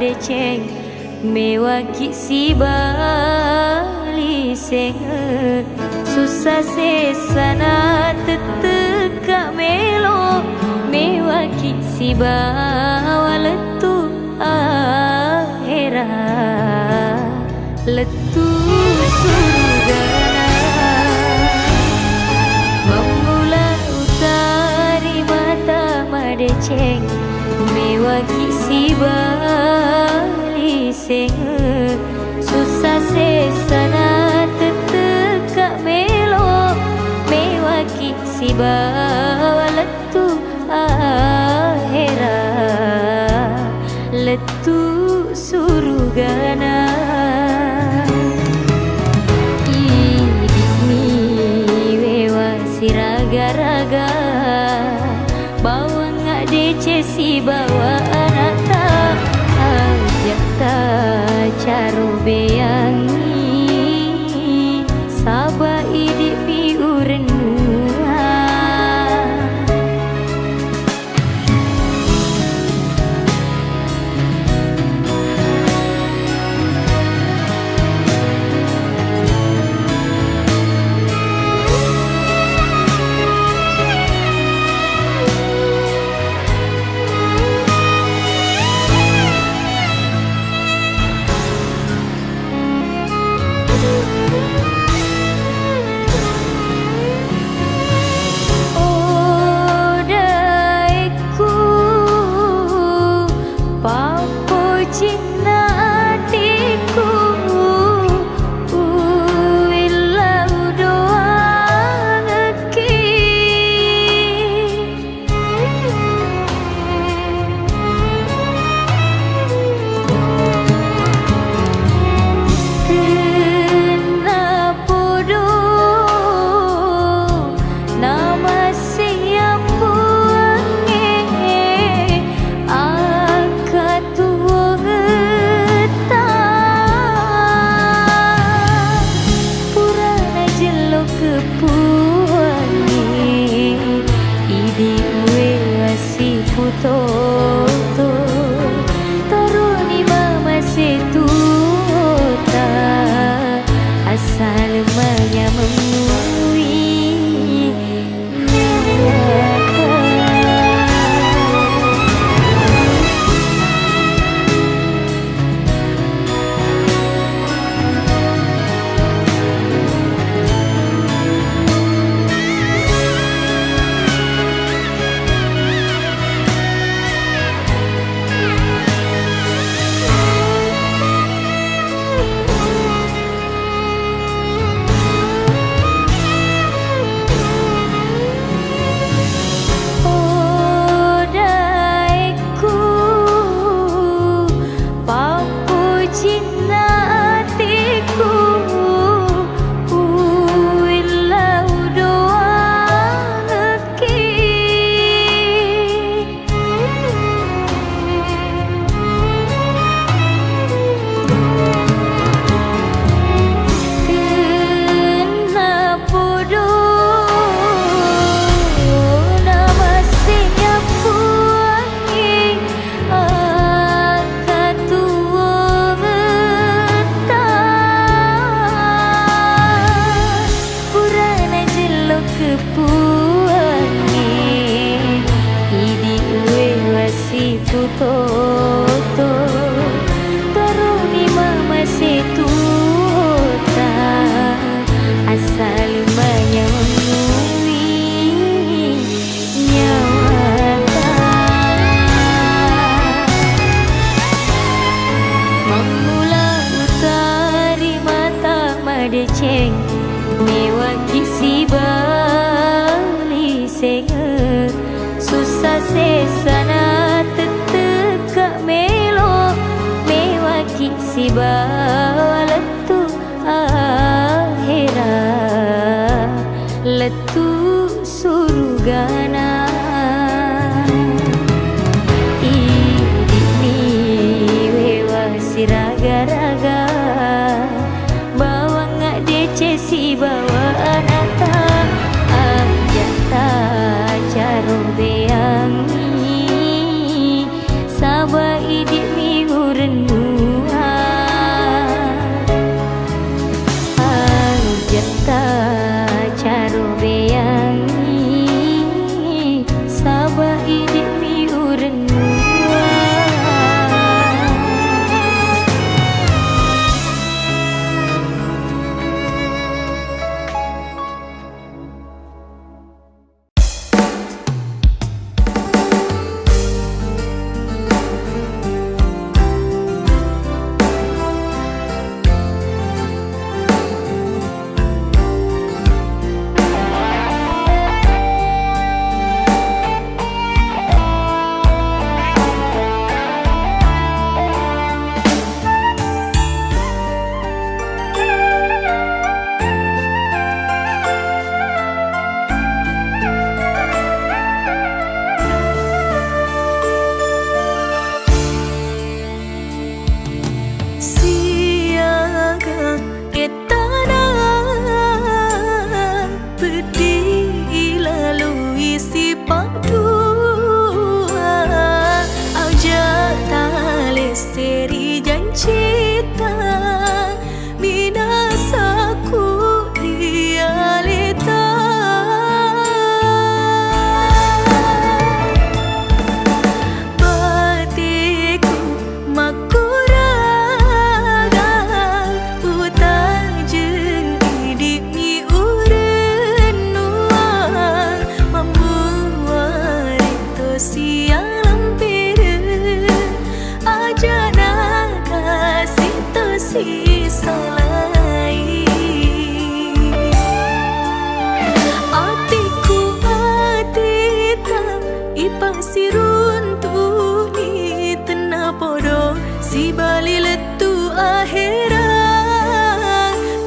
Deceng mewaki si bali seng susah sesana teteka melo mewaki si bawa letu ahera letu surgana memula utari mata madeceng mewaki si bali seng susah sesana teteka melo mewaki si bawa letu ahera letu surgana idini wewa siraga-raga bawa ngadece si bawa anata ajak ta caro beyangi saba idik piurenua Toto taruni mama setuta asal menyamui nyata Toto taruni mama setuta asal menyamui nyawata memula utari mata madeceng mewaki si bali seng susah sesana melo mewaki si bawa letu ahera letu surgana dua aja tali seri janjita minasaku realita batiku makuraga utang jeung hidup ni ureun nuang membuat itu siang lempireun aja kasih tu sisa lain atiku atita ipasirun tu ni tena podo si bali letu akhirat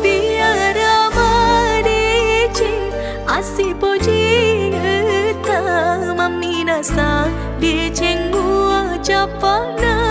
biara madicing asi pojing eta maminasa diceng mua capana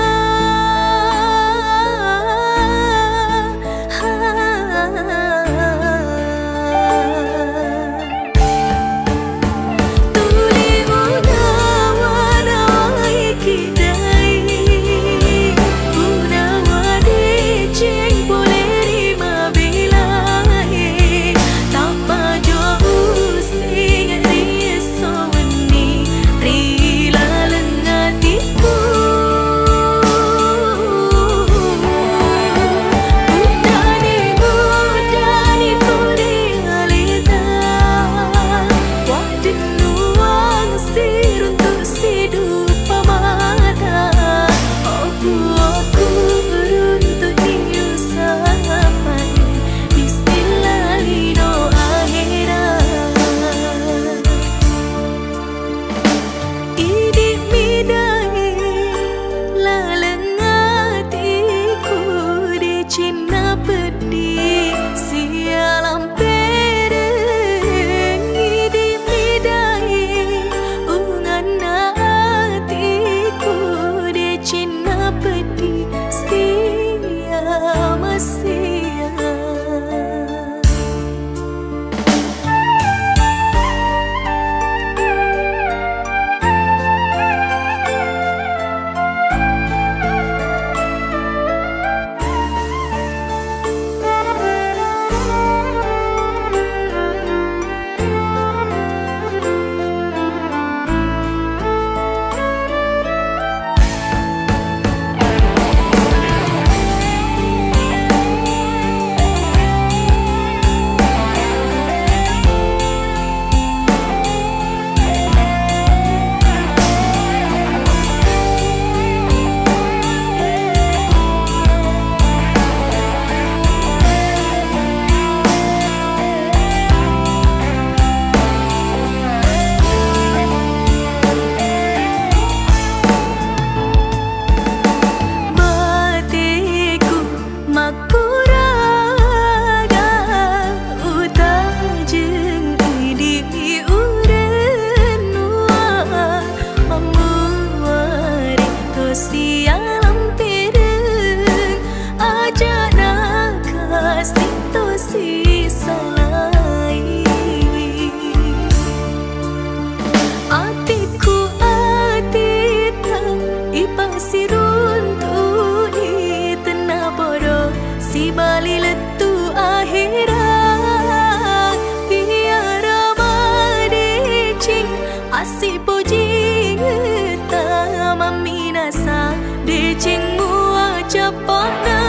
si puji ta maminasa de ching mua chapana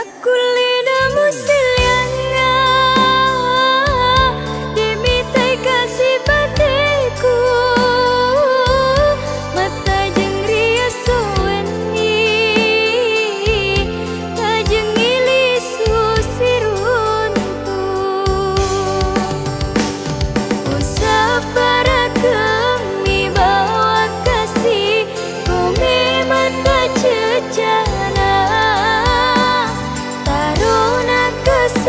Nakulina musilianga dimitai kasih bateku mata jeng ria soweni kajeng ilisu siruntu usah para kami bawa kasih kumi mata cecana taruna kes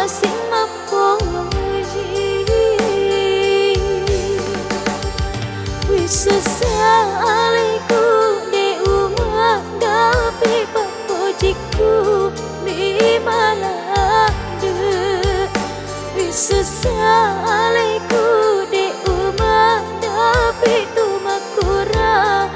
sing mapoji wis sesaliku de umah tapi papojiku di mana de wis sesaliku de umah tapi tumakura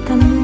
kamu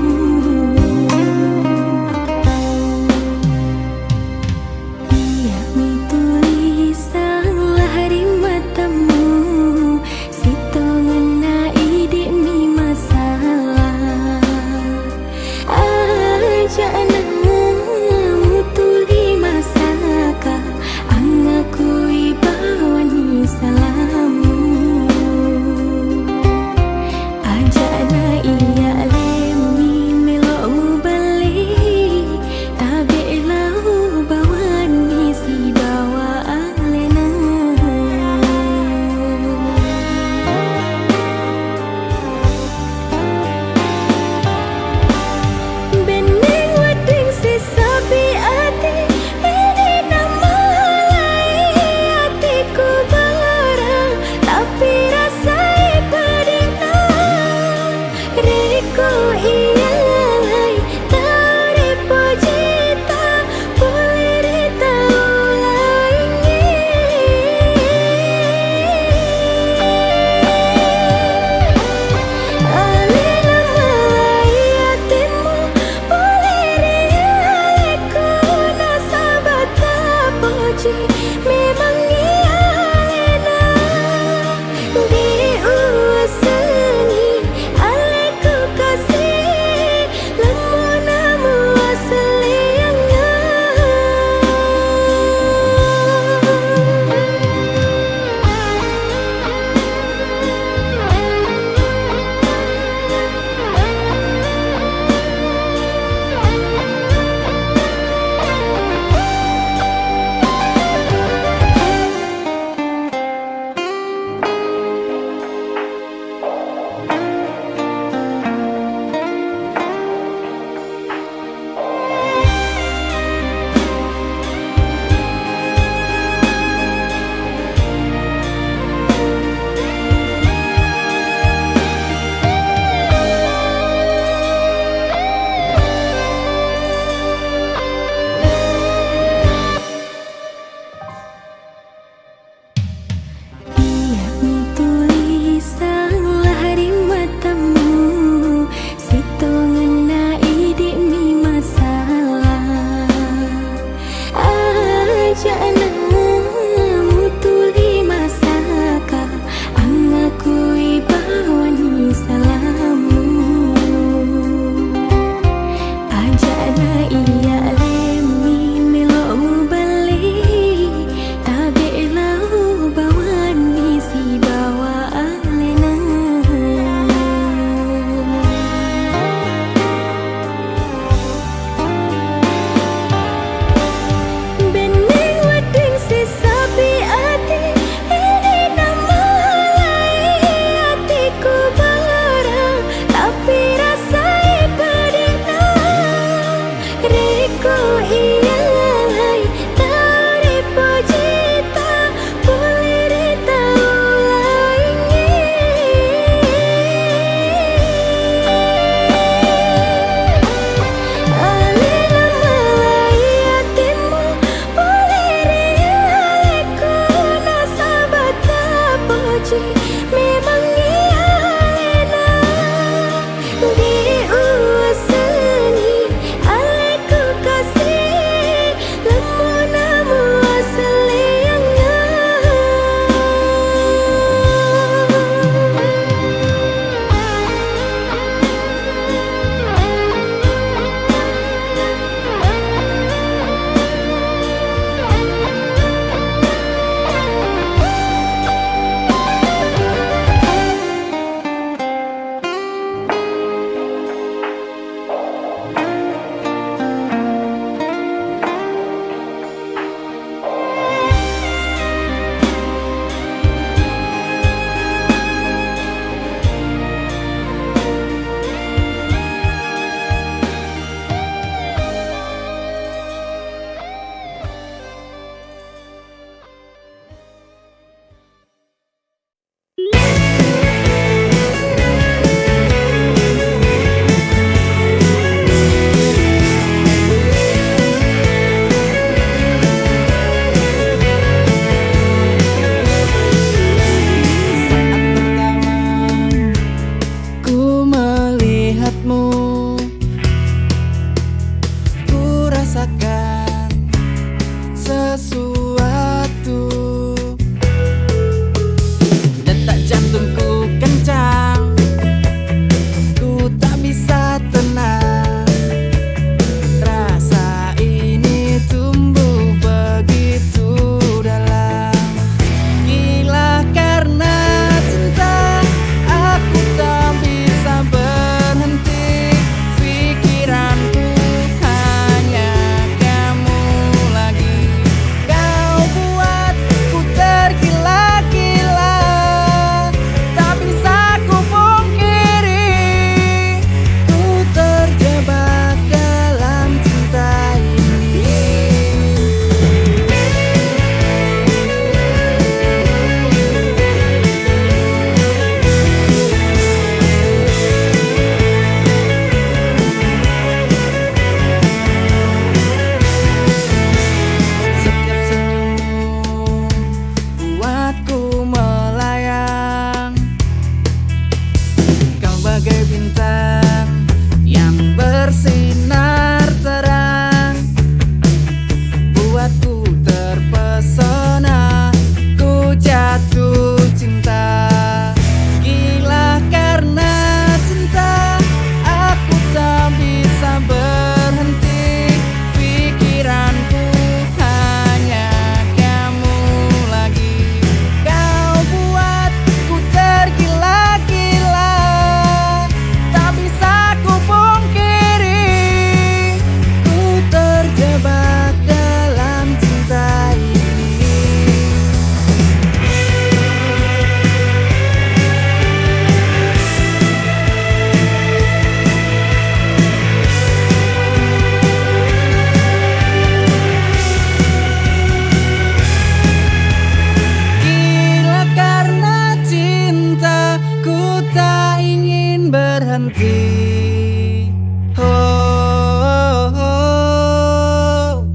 berhenti. Oh, oh, oh.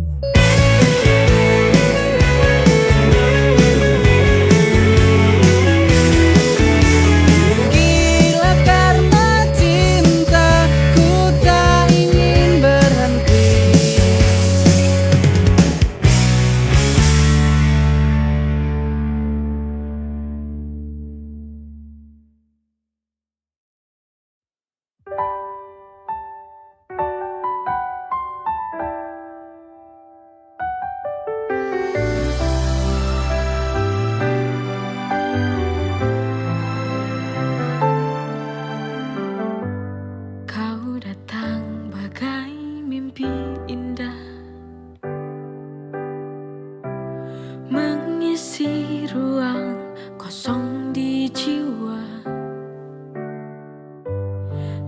Gila karena cinta, ku tak ingin berhenti. Kau datang bagai mimpi indah, mengisi ruang kosong di jiwa.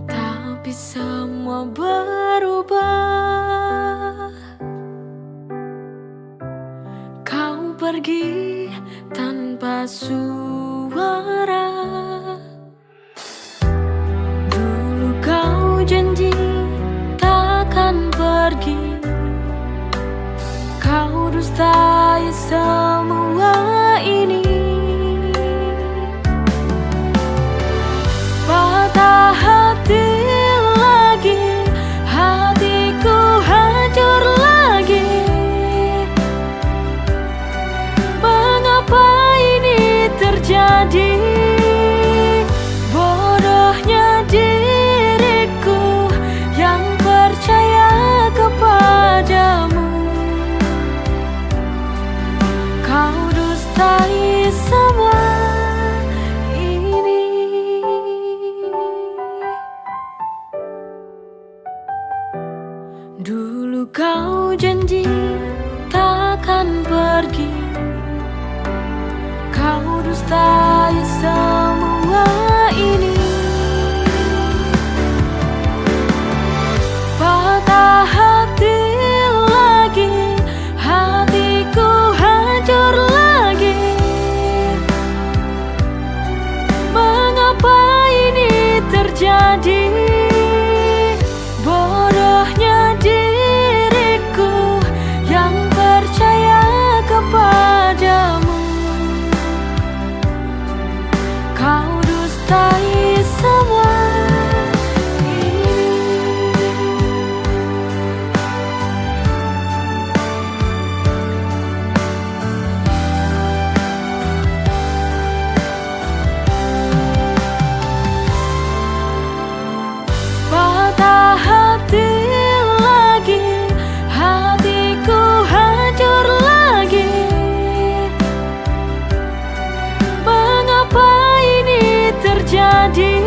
Tapi semua berubah. Kau pergi tanpa suara. Dulu kau janji takkan pergi. Kau dustai semua ini. Patah hati lagi, hatiku hancur lagi. Mengapa ini terjadi? Bodohnya diriku yang percaya kepadamu. Kau dustai semua ini. Dulu kau janji takkan pergi. Kau dustai semua ini. Patah hati lagi, hatiku hancur lagi. Mengapa ini terjadi? Bodohnya diriku yang percaya kepadamu. Kau dustai semua ini. Patah hati lagi, hatiku hancur lagi. Mengapa ini terjadi?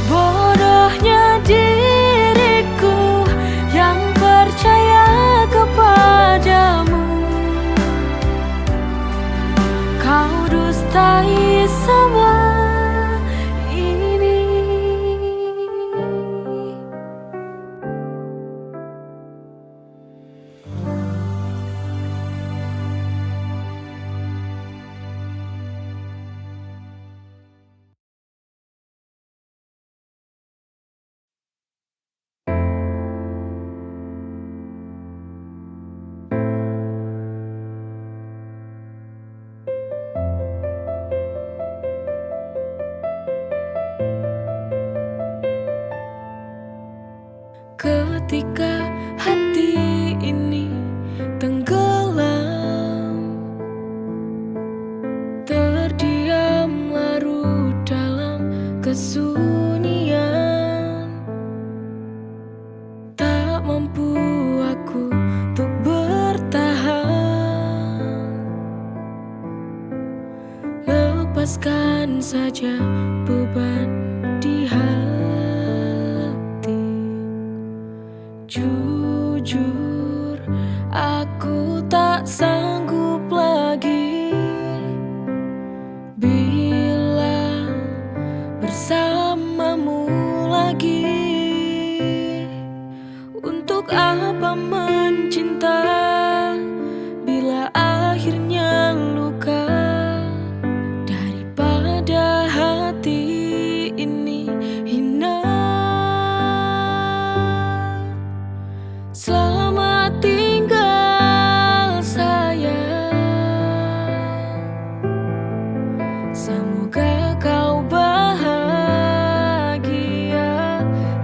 Bodohnya diriku yang percaya kepadamu. Kau dustai semua ini. Ketika hati ini tenggelam, terdiam larut dalam kesunyian. Tak mampu aku untuk bertahan. Lepaskan saja beban di hati. Jujur, aku tak sanggup lagi bila bersamamu lagi. Untuk apa mencinta bila akhirnya luka? Daripada hati ini Semoga kau bahagia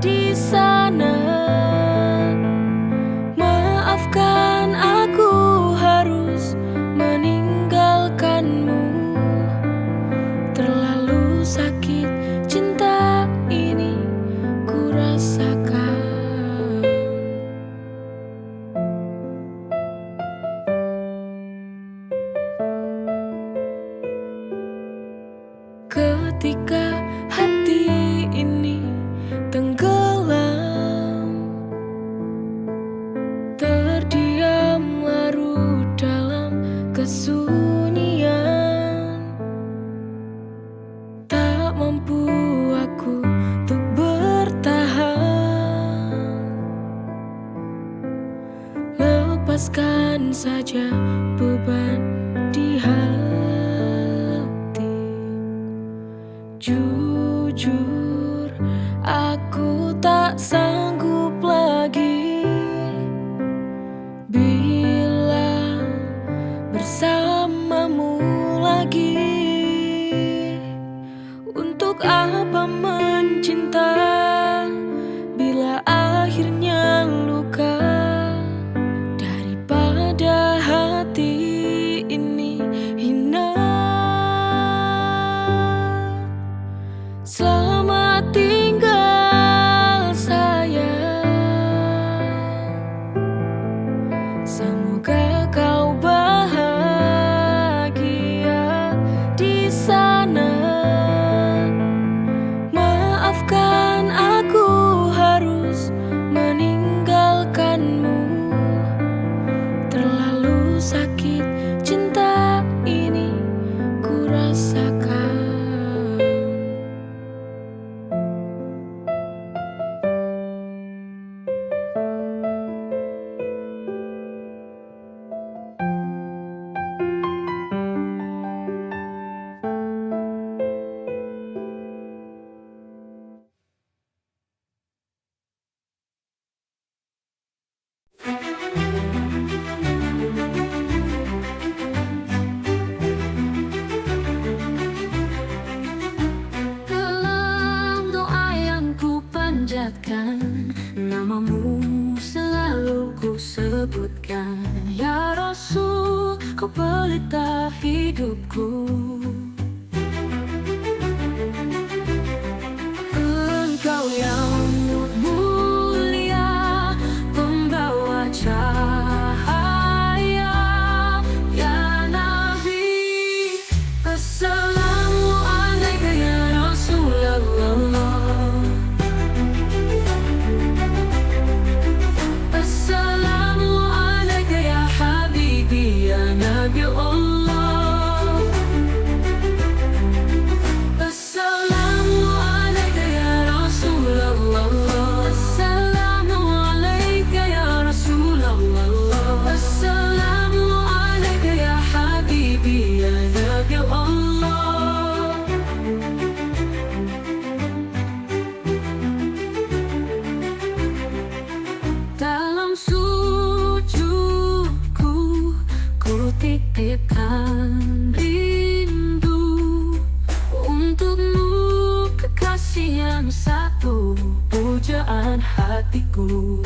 di sana. Maafkan aku harus meninggalkanmu. Terlalu sakit cinta ini ku rasakan. Ketika hati ini tenggelam, terdiam larut dalam kesunyian, tak mampu aku untuk bertahan. Lepaskan saja beban di hati. Jujur, aku tak sanggup lagi bila bersamamu lagi. Untuk apa mencinta bila akhirnya luka? Daripada hati ini hina. Selamat tinggal sayang. Semoga kau bahagia di sana. Maafkan aku harus meninggalkanmu. Terlalu sakit cinta ini ku rasakan. Dalam doa yang ku panjatkan, namamu selalu ku sebutkan. Ya Rasul, kau pelita hidupku. Engkau yang mulia, pembawa cahaya. Ya Nabi, Assalamualaikum ya Rasulullah. Assalamualaikum ya Habibi ya Nabi Allah. Assalamualaikum ya Rasulullah. Assalamualaikum ya Rasulullah. Assalamualaikum ya Habibi ya Nabi Allah. Dalam sujudku, ku titipkan rindu untukmu, kekasih yang satu, pujaan hatiku.